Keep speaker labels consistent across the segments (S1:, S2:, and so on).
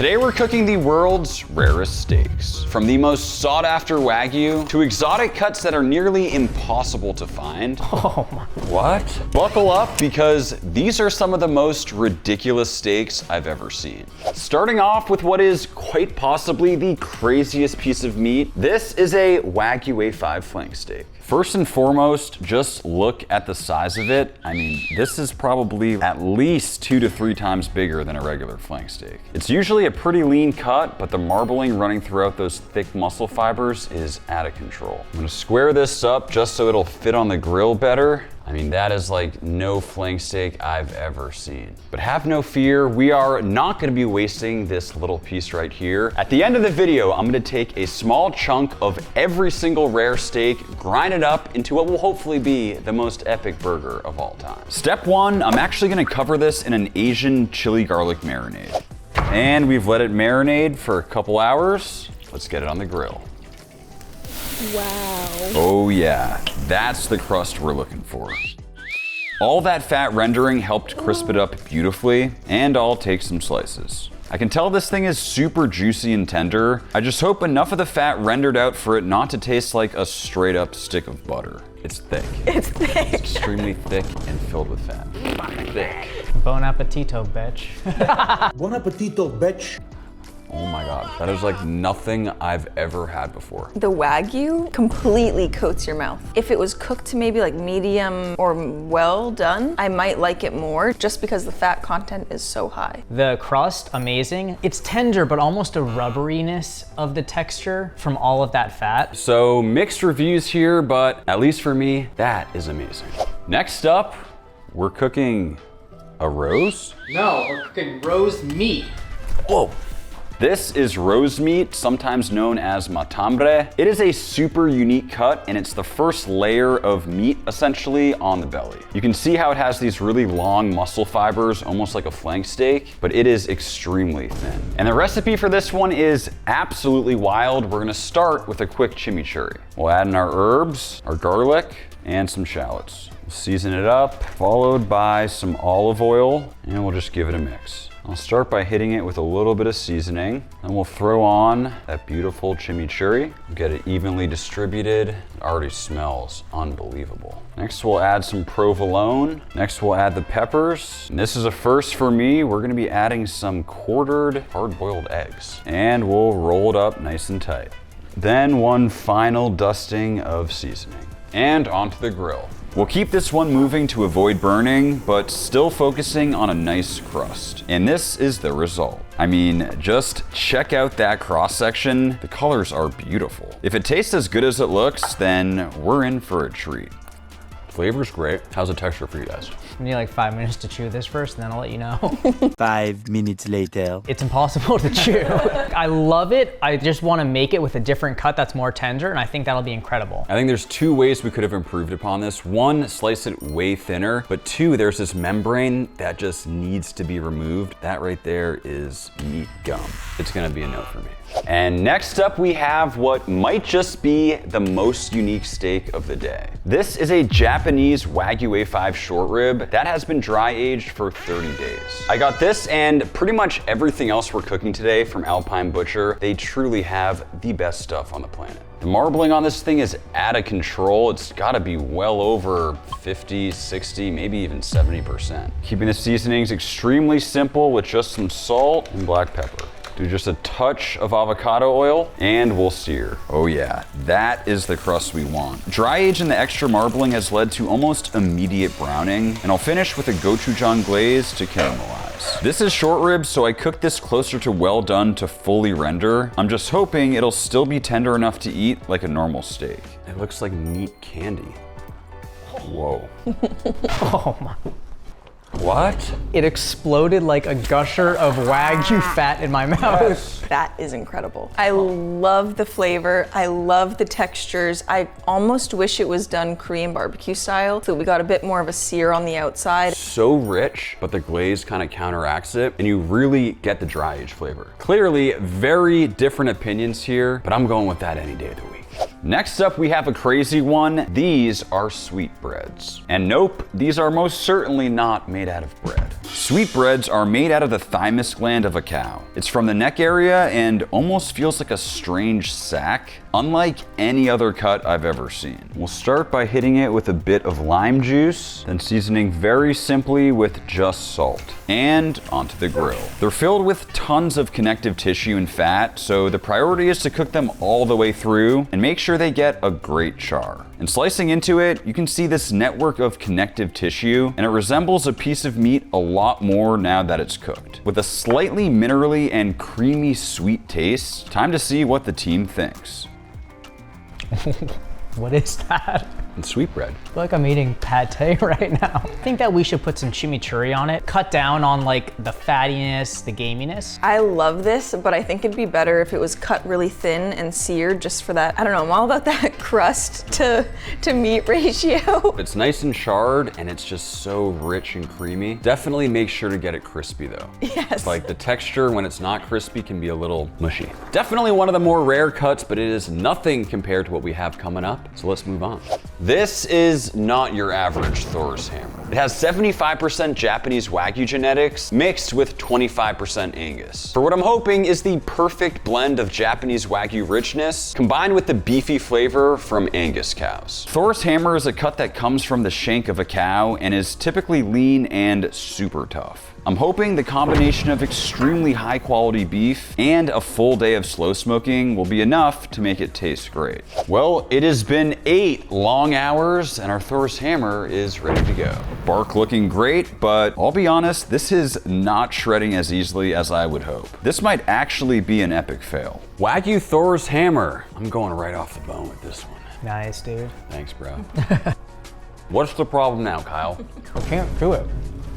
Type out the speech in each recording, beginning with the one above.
S1: Today we're cooking the world's rarest steaks. From the most sought after Wagyu to exotic cuts that are nearly impossible to find.
S2: Oh my.
S1: What? Buckle up because these are some of the most ridiculous steaks I've ever seen. Starting off with what is quite possibly the craziest piece of meat. This is a Wagyu A5 flank steak. First and foremost, just look at the size of it. I mean, this is probably at least 2 to 3 times bigger than a regular flank steak. It's usually a pretty lean cut, but the marbling running throughout those thick muscle fibers is out of control. I'm gonna square this up just so it'll fit on the grill better. I mean, that is like no flank steak I've ever seen. But have no fear, we are not gonna be wasting this little piece right here. At the end of the video, I'm gonna take a small chunk of every single rare steak, grind it up into what will hopefully be the most epic burger of all time. Step 1, I'm actually gonna cover this in an Asian chili garlic marinade. And we've let it marinate for a couple hours. Let's get it on the grill.
S3: Wow.
S1: Oh yeah, that's the crust we're looking for. All that fat rendering helped crisp it up beautifully, and I'll take some slices. I can tell this thing is super juicy and tender. I just hope enough of the fat rendered out for it not to taste like a straight up stick of butter. It's thick.
S3: It's thick.
S1: It's extremely thick and filled with fat. Thick.
S2: Bon appetito, bitch.
S4: Bon appetito, bitch.
S1: Oh my God, that is like nothing I've ever had before.
S3: The Wagyu completely coats your mouth. If it was cooked to maybe like medium or well done, I might like it more just because the fat content is so high.
S2: The crust, amazing. It's tender, but almost a rubberiness of the texture from all of that fat.
S1: So mixed reviews here, but at least for me, that is amazing. Next up, we're cooking a rose?
S2: No, we're cooking rose meat.
S1: Whoa. This is rose meat, sometimes known as matambre. It is a super unique cut, and it's the first layer of meat essentially on the belly. You can see how it has these really long muscle fibers, almost like a flank steak, but it is extremely thin. And the recipe for this one is absolutely wild. We're gonna start with a quick chimichurri. We'll add in our herbs, our garlic, and some shallots. We'll season it up, followed by some olive oil, and we'll just give it a mix. I'll start by hitting it with a little bit of seasoning. Then we'll throw on that beautiful chimichurri. Get it evenly distributed. It already smells unbelievable. Next we'll add some provolone. Next we'll add the peppers. And this is a first for me. We're gonna be adding some quartered hard-boiled eggs. And we'll roll it up nice and tight. Then one final dusting of seasoning. And onto the grill. We'll keep this one moving to avoid burning, but still focusing on a nice crust. And this is the result. I mean, just check out that cross section. The colors are beautiful. If it tastes as good as it looks, then we're in for a treat. Flavor's great. How's the texture for you guys?
S2: We need like 5 minutes to chew this first, and then I'll let you know.
S4: 5 minutes later.
S2: It's impossible to chew. I love it. I just want to make it with a different cut that's more tender, and I think that'll be incredible.
S1: I think there's 2 ways we could have improved upon this. 1, slice it way thinner, but 2, there's this membrane that just needs to be removed. That right there is meat gum. It's gonna be a no for me. And next up we have what might just be the most unique steak of the day. This is a Japanese Wagyu A5 short rib that has been dry aged for 30 days. I got this and pretty much everything else we're cooking today from Alpine Butcher. They truly have the best stuff on the planet. The marbling on this thing is out of control. It's gotta be well over 50, 60, maybe even 70%. Keeping the seasonings extremely simple with just some salt and black pepper. Do just a touch of avocado oil and we'll sear. Oh yeah, that is the crust we want. Dry age and the extra marbling has led to almost immediate browning, and I'll finish with a gochujang glaze to caramelize. This is short ribs, so I cooked this closer to well done to fully render. I'm just hoping it'll still be tender enough to eat like a normal steak. It looks like meat candy. Whoa.
S2: Oh my.
S1: What?
S2: It exploded like a gusher of Wagyu fat in my mouth.
S3: That is incredible. I love the flavor. I love the textures. I almost wish it was done Korean barbecue style, so we got a bit more of a sear on the outside.
S1: So rich, but the glaze kind of counteracts it, and you really get the dry age flavor. Clearly, very different opinions here, but I'm going with that any day of the week. Next up, we have a crazy one. These are sweetbreads. And nope, these are most certainly not made out of bread. Sweetbreads are made out of the thymus gland of a cow. It's from the neck area and almost feels like a strange sack, unlike any other cut I've ever seen. We'll start by hitting it with a bit of lime juice, then seasoning very simply with just salt, and onto the grill. They're filled with tons of connective tissue and fat, so the priority is to cook them all the way through and make sure they get a great char. And slicing into it, you can see this network of connective tissue, and it resembles a piece of meat a lot more now that it's cooked. With a slightly minerally and creamy sweet taste, time to see what the team thinks.
S2: What is that?
S1: And sweetbread.
S2: I feel like I'm eating pate right now. I think that we should put some chimichurri on it. Cut down on like the fattiness, the gaminess.
S3: I love this, but I think it'd be better if it was cut really thin and seared just for that. I don't know, I'm all about that crust to meat ratio.
S1: It's nice and charred and it's just so rich and creamy. Definitely make sure to get it crispy though.
S3: Yes.
S1: Like the texture when it's not crispy can be a little mushy. Definitely one of the more rare cuts, but it is nothing compared to what we have coming up. So let's move on. This is not your average Thors Hammer. It has 75% Japanese Wagyu genetics mixed with 25% Angus. For what I'm hoping is the perfect blend of Japanese Wagyu richness combined with the beefy flavor from Angus cows. Thors Hammer is a cut that comes from the shank of a cow and is typically lean and super tough. I'm hoping the combination of extremely high quality beef and a full day of slow smoking will be enough to make it taste great. Well, it has been 8 long hours and our Thors Hammer is ready to go. Bark looking great, but I'll be honest, this is not shredding as easily as I would hope. This might actually be an epic fail. Wagyu Thors Hammer. I'm going right off the bone with this one.
S2: Nice, dude.
S1: Thanks, bro. What's the problem now, Kyle?
S2: I can't do it.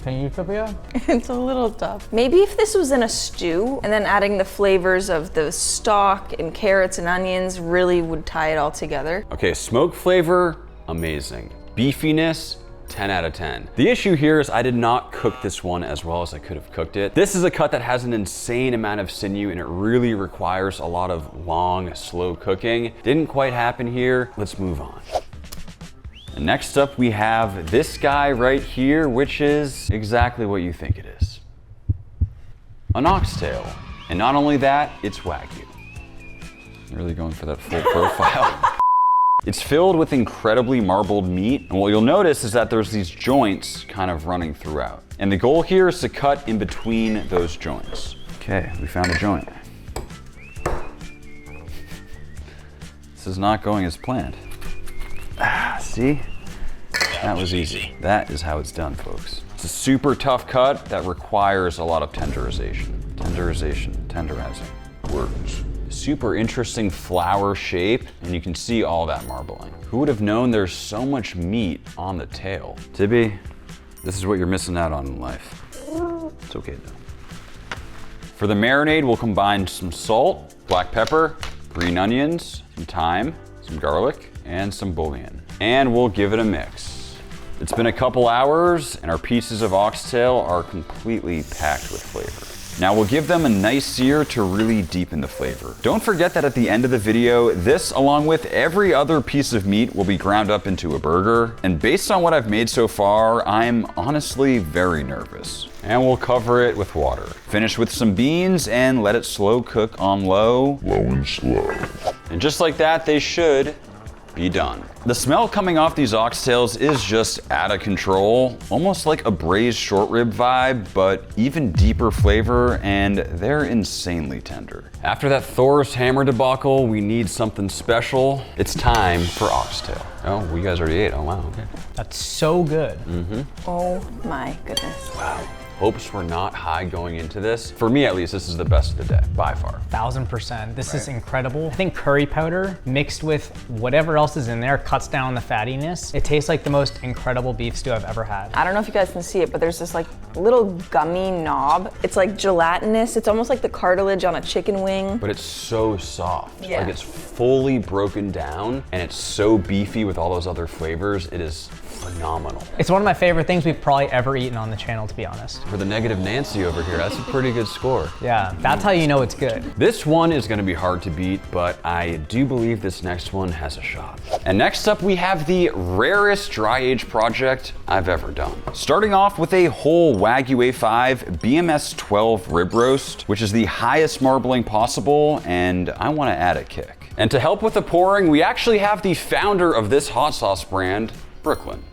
S2: Can you, Sophia?
S3: It's a little tough. Maybe if this was in a stew and then adding the flavors of the stock and carrots and onions really would tie it all together.
S1: Okay, smoke flavor, amazing. Beefiness, 10 out of 10. The issue here is I did not cook this one as well as I could have cooked it. This is a cut that has an insane amount of sinew and it really requires a lot of long, slow cooking. Didn't quite happen here. Let's move on. And next up we have this guy right here, which is exactly what you think it is. An oxtail. And not only that, it's Wagyu. Really going for that full profile. It's filled with incredibly marbled meat, and what you'll notice is that there's these joints kind of running throughout. And the goal here is to cut in between those joints. Okay, we found a joint. This is not going as planned. See? That was easy. That is how it's done, folks. It's a super tough cut that requires a lot of tenderization. Tenderizing. Words. Super interesting flower shape, and you can see all that marbling. Who would have known there's so much meat on the tail? Tibby, this is what you're missing out on in life. It's okay though. For the marinade, we'll combine some salt, black pepper, green onions, some thyme, some garlic, and some bouillon. And we'll give it a mix. It's been a couple hours and our pieces of oxtail are completely packed with flavor. Now we'll give them a nice sear to really deepen the flavor. Don't forget that at the end of the video, this along with every other piece of meat will be ground up into a burger. And based on what I've made so far, I'm honestly very nervous. And we'll cover it with water. Finish with some beans and let it slow cook on low. Low and slow. And just like that, they should be done. The smell coming off these oxtails is just out of control, almost like a braised short rib vibe, but even deeper flavor, and they're insanely tender. After that Thors Hammer debacle, we need something special. It's time for oxtail. Oh, you guys already ate. Oh wow, okay.
S2: That's so good.
S3: Oh my goodness.
S1: Wow. Hopes were not high going into this. For me at least, this is the best of the day, by far.
S2: 1000%. This is incredible. I think curry powder mixed with whatever else is in there cuts down the fattiness. It tastes like the most incredible beef stew I've ever had.
S3: I don't know if you guys can see it, but there's this like little gummy knob. It's like gelatinous. It's almost like the cartilage on a chicken wing.
S1: But it's so soft.
S3: Yeah.
S1: Like it's fully broken down and it's so beefy with all those other flavors. It is phenomenal.
S2: It's one of my favorite things we've probably ever eaten on the channel, to be honest.
S1: For the negative Nancy over here, that's a pretty good score.
S2: Yeah, that's how you know it's good.
S1: This one is gonna be hard to beat, but I do believe this next one has a shot. And next up, we have the rarest dry age project I've ever done. Starting off with a whole Wagyu A5 BMS 12 rib roast, which is the highest marbling possible, and I wanna add a kick. And to help with the pouring, we actually have the founder of this hot sauce brand, Brooklyn.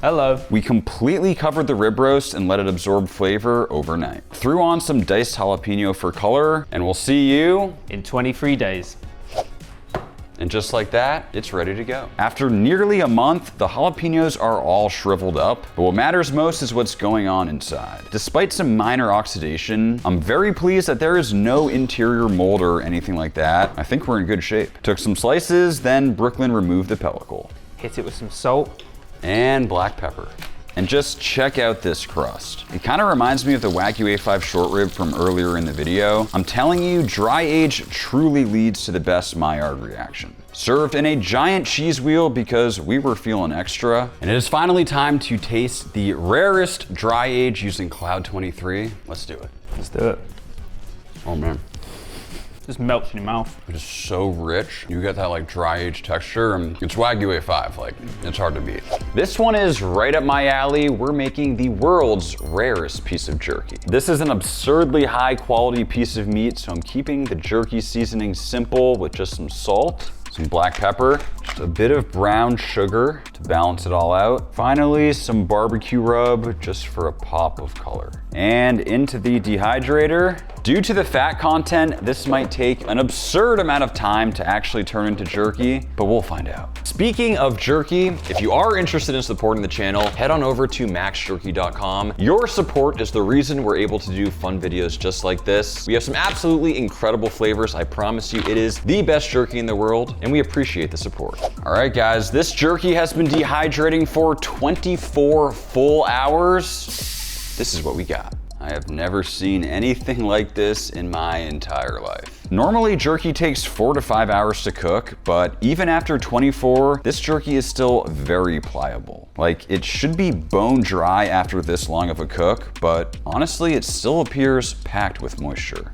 S2: Hello.
S1: We completely covered the rib roast and let it absorb flavor overnight. Threw on some diced jalapeno for color, and we'll see you
S5: in 23 days.
S1: And just like that, it's ready to go. After nearly a month, the jalapenos are all shriveled up, but what matters most is what's going on inside. Despite some minor oxidation, I'm very pleased that there is no interior mold or anything like that. I think we're in good shape. Took some slices, then Brooklyn removed the pellicle.
S5: Hit it with some salt.
S1: And black pepper. And just check out this crust. It kind of reminds me of the Wagyu A5 short rib from earlier in the video. I'm telling you, dry age truly leads to the best Maillard reaction. Served in a giant cheese wheel because we were feeling extra. And it is finally time to taste the rarest dry age using Cloud 23. Let's do it.
S5: Let's do it.
S1: Oh man.
S5: Just melts in your mouth.
S1: It is so rich. You get that like dry age texture, and it's Wagyu A5, like it's hard to beat. This one is right up my alley. We're making the world's rarest piece of jerky. This is an absurdly high quality piece of meat, so I'm keeping the jerky seasoning simple with just some salt, some black pepper, just a bit of brown sugar to balance it all out. Finally, some barbecue rub just for a pop of color. And into the dehydrator. Due to the fat content, this might take an absurd amount of time to actually turn into jerky, but we'll find out. Speaking of jerky, if you are interested in supporting the channel, head on over to maxjerky.com. Your support is the reason we're able to do fun videos just like this. We have some absolutely incredible flavors. I promise you, it is the best jerky in the world, and we appreciate the support. All right, guys, this jerky has been dehydrating for 24 full hours. This is what we got. I have never seen anything like this in my entire life. Normally, jerky takes 4 to 5 hours to cook, but even after 24, this jerky is still very pliable. Like, it should be bone dry after this long of a cook, but honestly, it still appears packed with moisture.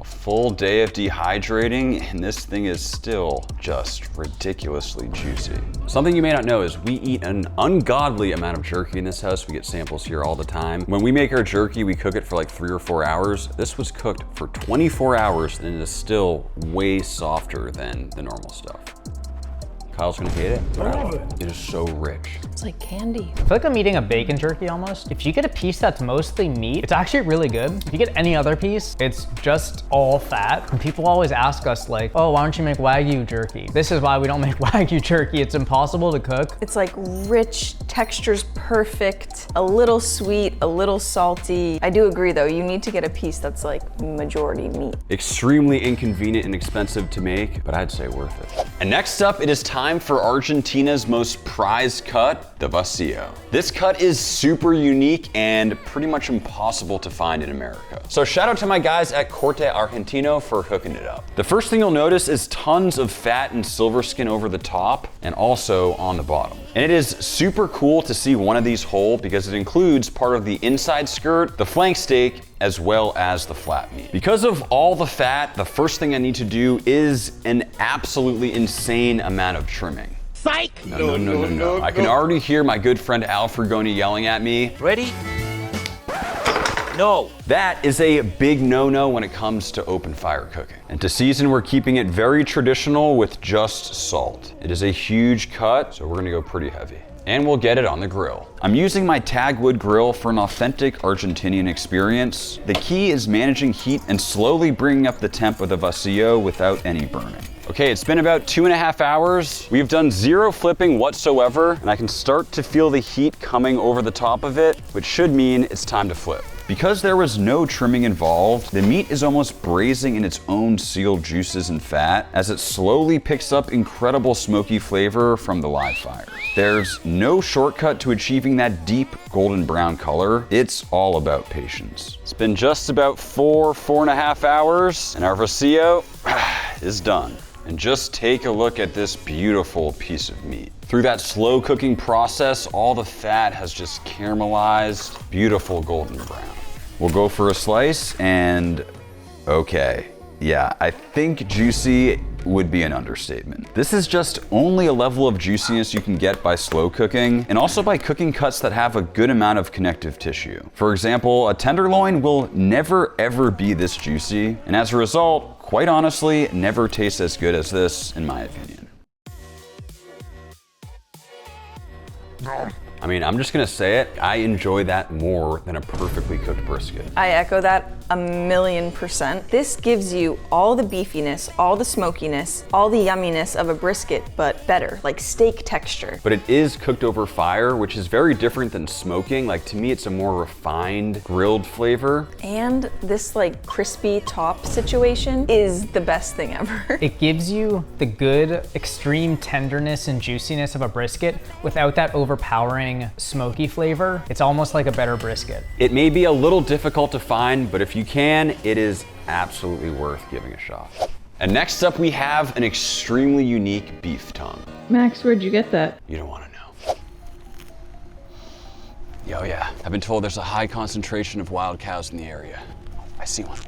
S1: Full day of dehydrating, and this thing is still just ridiculously juicy. Something you may not know is we eat an ungodly amount of jerky in this house. We get samples here all the time. When we make our jerky, we cook it for like 3 or 4 hours. This was cooked for 24 hours, and it is still way softer than the normal stuff. Kyle's gonna hate it. It is so rich.
S3: It's like candy.
S2: I feel like I'm eating a bacon jerky almost. If you get a piece that's mostly meat, it's actually really good. If you get any other piece, it's just all fat. And people always ask us like, oh, why don't you make Wagyu jerky? This is why we don't make Wagyu jerky. It's impossible to cook.
S3: It's like rich, texture's perfect, a little sweet, a little salty. I do agree though, you need to get a piece that's like majority meat.
S1: Extremely inconvenient and expensive to make, but I'd say worth it. And next up, it is time for Argentina's most prized cut, the Vicio. This cut is super unique and pretty much impossible to find in America. So shout out to my guys at Corte Argentino for hooking it up. The first thing you'll notice is tons of fat and silver skin over the top and also on the bottom. And it is super cool to see one of these whole because it includes part of the inside skirt, the flank steak, as well as the flat meat. Because of all the fat, the first thing I need to do is an absolutely insane amount of trimming.
S5: Psych!
S1: No. I can already hear my good friend Al Frugoni yelling at me.
S5: Ready? No.
S1: That is a big no-no when it comes to open fire cooking. And to season, we're keeping it very traditional with just salt. It is a huge cut, so we're gonna go pretty heavy. And we'll get it on the grill. I'm using my Tagwood grill for an authentic Argentinian experience. The key is managing heat and slowly bringing up the temp of the Vicio without any burning. Okay, it's been about 2.5 hours. We've done 0 flipping whatsoever, and I can start to feel the heat coming over the top of it, which should mean it's time to flip. Because there was no trimming involved, the meat is almost braising in its own sealed juices and fat as it slowly picks up incredible smoky flavor from the live fire. There's no shortcut to achieving that deep golden brown color. It's all about patience. It's been just about 4.5 hours, and our Vicio is done. And just take a look at this beautiful piece of meat. Through that slow cooking process, all the fat has just caramelized, beautiful golden brown. We'll go for a slice and okay. Yeah, I think juicy would be an understatement. This is just only a level of juiciness you can get by slow cooking and also by cooking cuts that have a good amount of connective tissue. For example, a tenderloin will never ever be this juicy, and as a result, quite honestly, never tastes as good as this, in my opinion. I mean, I'm just gonna say it, I enjoy that more than a perfectly cooked brisket.
S3: I echo that 1,000,000%. This gives you all the beefiness, all the smokiness, all the yumminess of a brisket, but better, like steak texture.
S1: But it is cooked over fire, which is very different than smoking. Like, to me, it's a more refined, grilled flavor.
S3: And this like crispy top situation is the best thing ever.
S2: It gives you the good, extreme tenderness and juiciness of a brisket without that overpowering smoky flavor. It's almost like a better brisket.
S1: It may be a little difficult to find, but if you can, it is absolutely worth giving a shot. And next up, we have an extremely unique beef tongue.
S6: Max, where'd you get that?
S1: You don't want to know. Yo, yeah, I've been told there's a high concentration of wild cows in the area. I see one.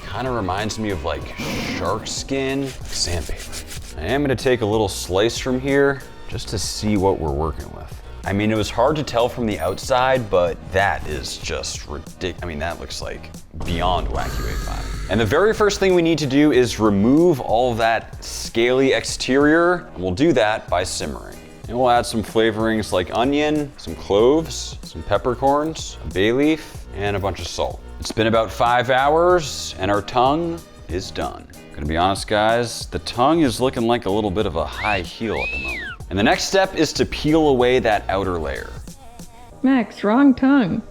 S1: Kind of reminds me of like shark skin, like sandpaper. I am gonna take a little slice from here just to see what we're working with. I mean, it was hard to tell from the outside, but that is just ridiculous. I mean, that looks like beyond Wagyu A5. And the very first thing we need to do is remove all of that scaly exterior, and we'll do that by simmering. And we'll add some flavorings like onion, some cloves, some peppercorns, a bay leaf, and a bunch of salt. It's been about 5 hours and our tongue is done. Gonna be honest, guys, the tongue is looking like a little bit of a high heel at the moment. And the next step is to peel away that outer layer.
S6: Max, wrong tongue.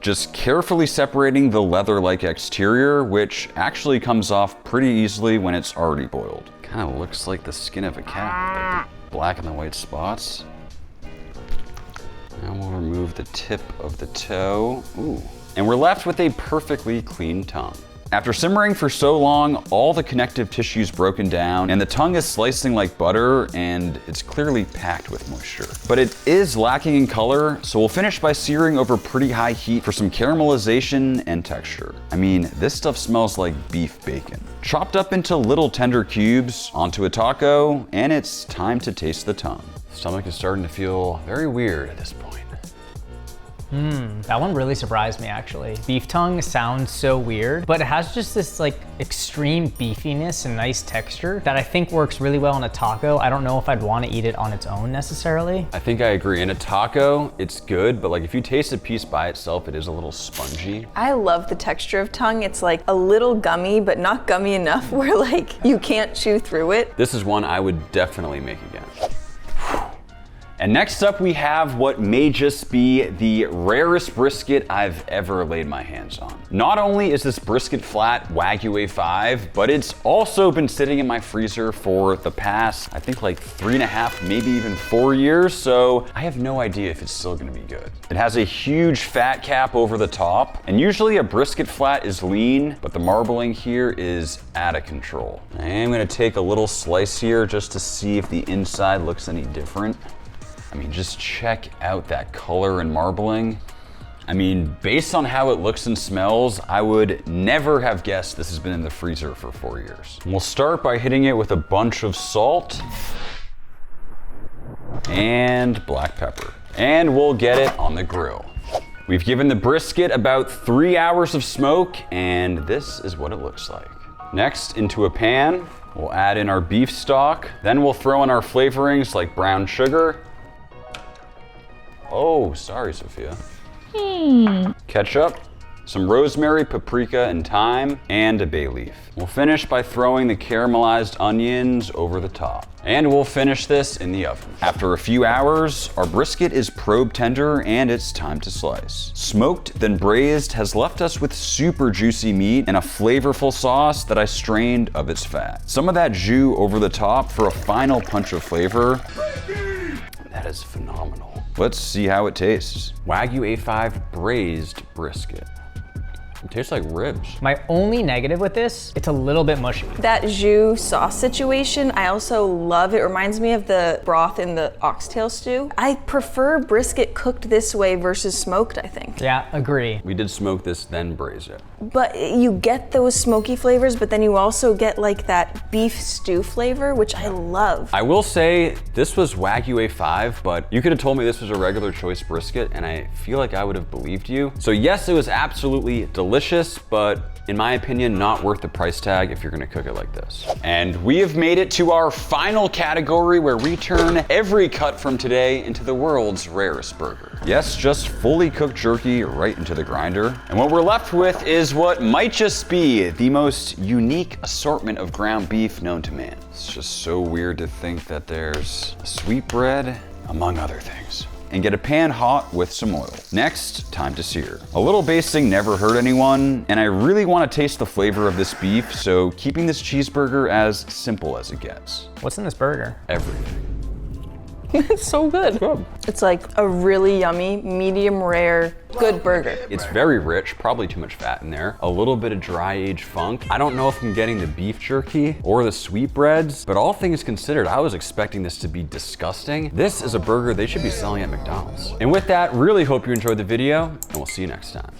S1: Just carefully separating the leather-like exterior, which actually comes off pretty easily when it's already boiled. Kind of looks like the skin of a cat, like the black and the white spots. Now we'll remove the tip of the toe. Ooh. And we're left with a perfectly clean tongue. After simmering for so long, all the connective tissue's broken down and the tongue is slicing like butter and it's clearly packed with moisture. But it is lacking in color, so we'll finish by searing over pretty high heat for some caramelization and texture. I mean, this stuff smells like beef bacon. Chopped up into little tender cubes onto a taco, and it's time to taste the tongue. Stomach is starting to feel very weird at this point.
S2: That one really surprised me, actually. Beef tongue sounds so weird, but it has just this like extreme beefiness and nice texture that I think works really well in a taco. I don't know if I'd want to eat it on its own necessarily.
S1: I think I agree. In a taco, it's good, but like if you taste a piece by itself, it is a little spongy.
S3: I love the texture of tongue. It's like a little gummy, but not gummy enough where like you can't chew through it.
S1: This is one I would definitely make again. And next up, we have what may just be the rarest brisket I've ever laid my hands on. Not only is this brisket flat Wagyu A5, but it's also been sitting in my freezer for the past, I think like 3.5, maybe even 4 years, so I have no idea if it's still gonna be good. It has a huge fat cap over the top, and usually a brisket flat is lean, but the marbling here is out of control. I am gonna take a little slice here just to see if the inside looks any different. I mean, just check out that color and marbling. I mean, based on how it looks and smells, I would never have guessed this has been in the freezer for 4 years. We'll start by hitting it with a bunch of salt and black pepper. And we'll get it on the grill. We've given the brisket about 3 hours of smoke, and this is what it looks like. Next, into a pan, we'll add in our beef stock. Then we'll throw in our flavorings like brown sugar. Oh, sorry, Sophia. Ketchup, some rosemary, paprika, and thyme, and a bay leaf. We'll finish by throwing the caramelized onions over the top. And we'll finish this in the oven. After a few hours, our brisket is probe tender and it's time to slice. Smoked, then braised has left us with super juicy meat and a flavorful sauce that I strained of its fat. Some of that jus over the top for a final punch of flavor. That is phenomenal. Let's see how it tastes. Wagyu A5 braised brisket. It tastes like ribs.
S2: My only negative with this, it's a little bit mushy.
S3: That jus sauce situation, I also love. It reminds me of the broth in the oxtail stew. I prefer brisket cooked this way versus smoked, I think.
S2: Yeah, agree.
S1: We did smoke this, then braise it.
S3: But you get those smoky flavors, but then you also get like that beef stew flavor, which I love.
S1: I will say this was Wagyu A5, but you could have told me this was a regular choice brisket and I feel like I would have believed you. So yes, it was absolutely delicious, but in my opinion, not worth the price tag if you're gonna cook it like this. And we have made it to our final category where we turn every cut from today into the world's rarest burger. Yes, just fully cooked jerky right into the grinder. And what we're left with is what might just be the most unique assortment of ground beef known to man. It's just so weird to think that there's sweetbread, among other things. And get a pan hot with some oil. Next, time to sear. A little basting never hurt anyone, and I really want to taste the flavor of this beef, so keeping this cheeseburger as simple as it gets.
S2: What's in this burger?
S1: Everything.
S3: It's so good. It's like a really yummy, medium rare, good burger.
S1: It's very rich, probably too much fat in there. A little bit of dry aged funk. I don't know if I'm getting the beef jerky or the sweetbreads, but all things considered, I was expecting this to be disgusting. This is a burger they should be selling at McDonald's. And with that, really hope you enjoyed the video, and we'll see you next time.